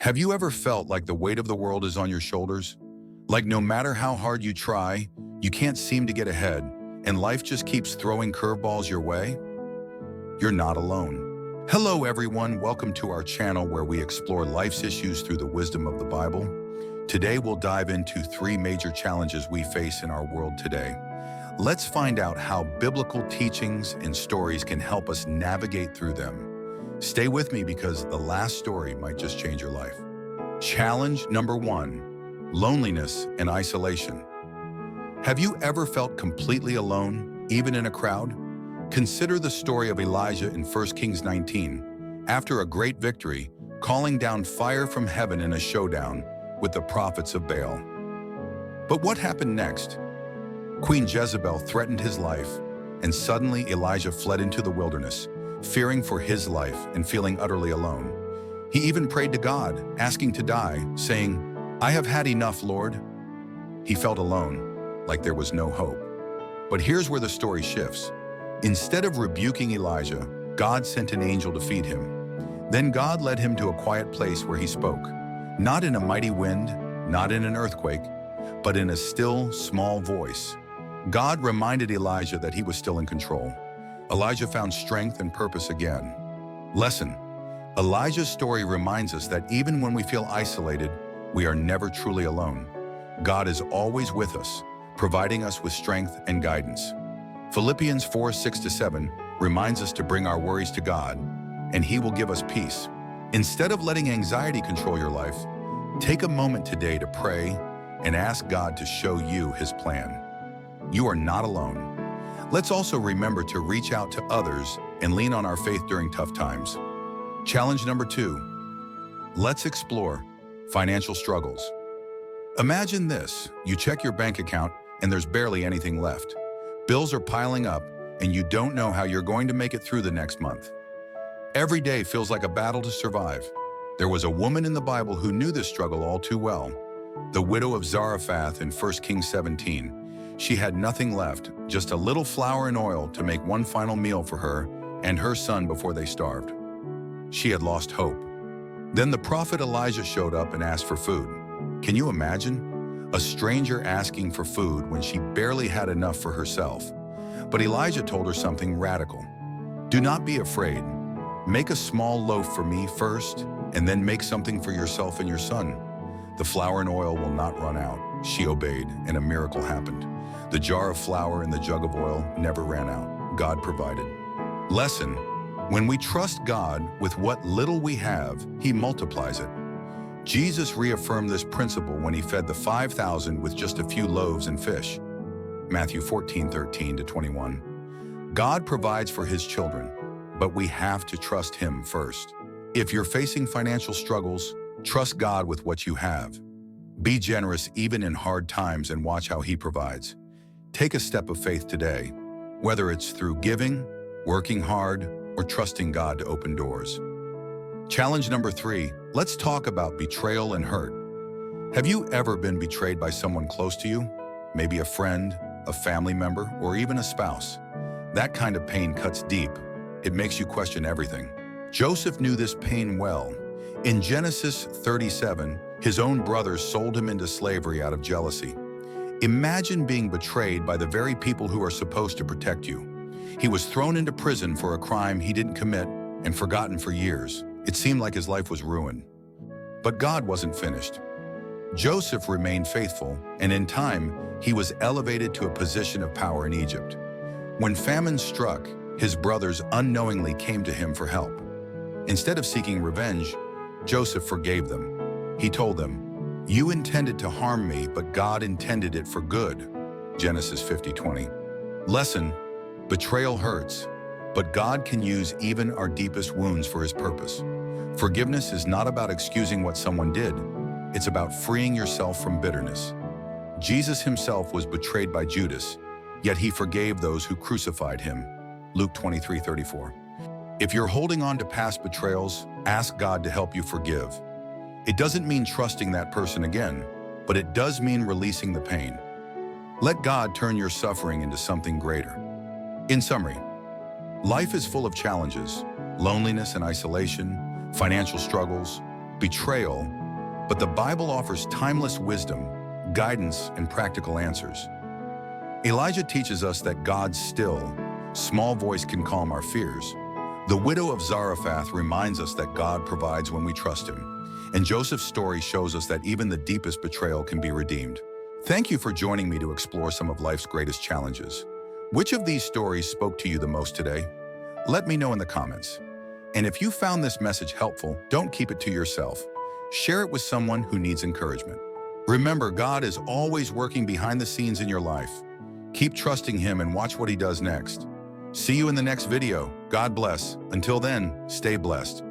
Have you ever felt like the weight of the world is on your shoulders? Like no matter how hard you try, you can't seem to get ahead, and life just keeps throwing curveballs your way? You're not alone. Hello everyone, welcome to our channel where we explore life's issues through the wisdom of the Bible. Today we'll dive into 3 major challenges we face in our world today. Let's find out how biblical teachings and stories can help us navigate through them. Stay with me because the last story might just change your life. Challenge number 1, loneliness and isolation. Have you ever felt completely alone, even in a crowd? Consider the story of Elijah in 1 Kings 19. After a great victory, calling down fire from heaven in a showdown with the prophets of Baal. But what happened next? Queen Jezebel threatened his life, and suddenly Elijah fled into the wilderness, fearing for his life and feeling utterly alone. He even prayed to God, asking to die, saying, "I have had enough, Lord." He felt alone, like there was no hope. But here's where the story shifts. Instead of rebuking Elijah, God sent an angel to feed him. Then God led him to a quiet place where he spoke, not in a mighty wind, not in an earthquake, but in a still, small voice. God reminded Elijah that he was still in control. Elijah found strength and purpose again. Lesson: Elijah's story reminds us that even when we feel isolated, we are never truly alone. God is always with us, providing us with strength and guidance. Philippians 4:6-7 reminds us to bring our worries to God, and He will give us peace. Instead of letting anxiety control your life, take a moment today to pray and ask God to show you His plan. You are not alone. Let's also remember to reach out to others and lean on our faith during tough times. Challenge number 2. Let's explore financial struggles. Imagine this: you check your bank account and there's barely anything left. Bills are piling up and you don't know how you're going to make it through the next month. Every day feels like a battle to survive. There was a woman in the Bible who knew this struggle all too well. The Widow of Zarephath in 1 Kings 17. She had nothing left, just a little flour and oil to make one final meal for her and her son before they starved. She had lost hope. Then the prophet Elijah showed up and asked for food. Can you imagine? A stranger asking for food when she barely had enough for herself. But Elijah told her something radical. Do not be afraid. Make a small loaf for me first, and then make something for yourself and your son. The flour and oil will not run out. She obeyed, and a miracle happened. The jar of flour and the jug of oil never ran out. God provided. Lesson: when we trust God with what little we have, He multiplies it. Jesus reaffirmed this principle when He fed the 5,000 with just a few loaves and fish. Matthew 14:13-21. God provides for His children, but we have to trust Him first. If you're facing financial struggles, trust God with what you have. Be generous even in hard times and watch how He provides. Take a step of faith today, whether it's through giving, working hard, or trusting God to open doors. Challenge number 3, let's talk about betrayal and hurt. Have you ever been betrayed by someone close to you? Maybe a friend, a family member, or even a spouse. That kind of pain cuts deep. It makes you question everything. Joseph knew this pain well. In Genesis 37, his own brothers sold him into slavery out of jealousy. Imagine being betrayed by the very people who are supposed to protect you. He was thrown into prison for a crime he didn't commit and forgotten for years. It seemed like his life was ruined. But God wasn't finished. Joseph remained faithful, and in time, he was elevated to a position of power in Egypt. When famine struck, his brothers unknowingly came to him for help. Instead of seeking revenge, Joseph forgave them. He told them, "You intended to harm me, but God intended it for good." Genesis 50:20. Lesson: betrayal hurts, but God can use even our deepest wounds for His purpose. Forgiveness is not about excusing what someone did. It's about freeing yourself from bitterness. Jesus Himself was betrayed by Judas, yet He forgave those who crucified Him. Luke 23:34. If you're holding on to past betrayals, ask God to help you forgive. It doesn't mean trusting that person again, but it does mean releasing the pain. Let God turn your suffering into something greater. In summary, life is full of challenges: loneliness and isolation, financial struggles, betrayal, but the Bible offers timeless wisdom, guidance, and practical answers. Elijah teaches us that God's still, small voice can calm our fears. The Widow of Zarephath reminds us that God provides when we trust Him. And Joseph's story shows us that even the deepest betrayal can be redeemed. Thank you for joining me to explore some of life's greatest challenges. Which of these stories spoke to you the most today? Let me know in the comments. And if you found this message helpful, don't keep it to yourself. Share it with someone who needs encouragement. Remember, God is always working behind the scenes in your life. Keep trusting Him and watch what He does next. See you in the next video. God bless. Until then, stay blessed.